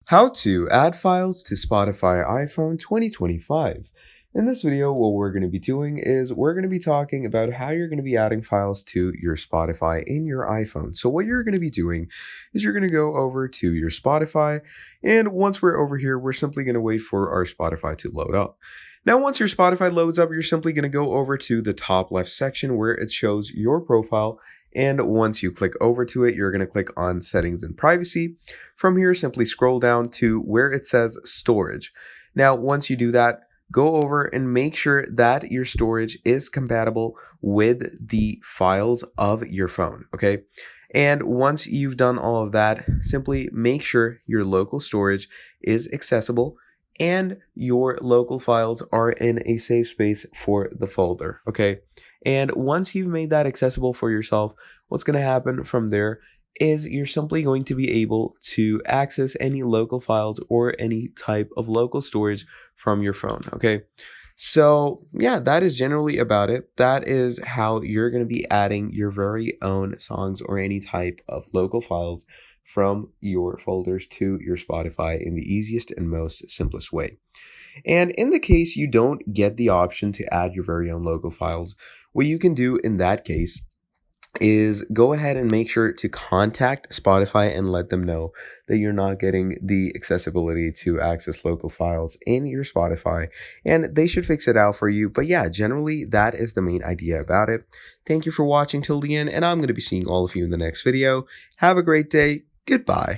How to add files to Spotify iPhone 2025. In this video, what we're going to be doing is we're going to be talking about how you're going to be adding files to your Spotify in your iPhone. So what you're going to be doing is you're going to go over to your Spotify, and once we're over here, we're simply going to wait for our Spotify to load up. Now, once your Spotify loads up, you're simply going to go over to the top left section where it shows your profile. And once you click over to it, you're going to click on Settings and Privacy. From here, simply scroll down to where it says Storage. Now, once you do that, go over and make sure that your storage is compatible with the files of your phone, okay? And once you've done all of that, simply make sure your local storage is accessible and your local files are in a safe space for the folder, okay? And once you've made that accessible for yourself, what's going to happen from there is you're simply going to be able to access any local files or any type of local storage from your phone, okay? So yeah, that is generally about it. That is how you're going to be adding your very own songs or any type of local files from your folders to your Spotify in the easiest and most simplest way. And in the case you don't get the option to add your very own local files, what you can do in that case is go ahead and make sure to contact Spotify and let them know that you're not getting the accessibility to access local files in your Spotify, and they should fix it out for you. But yeah, generally that is the main idea about it. Thank you for watching till the end, and I'm going to be seeing all of you in the next video. Have a great day. Goodbye.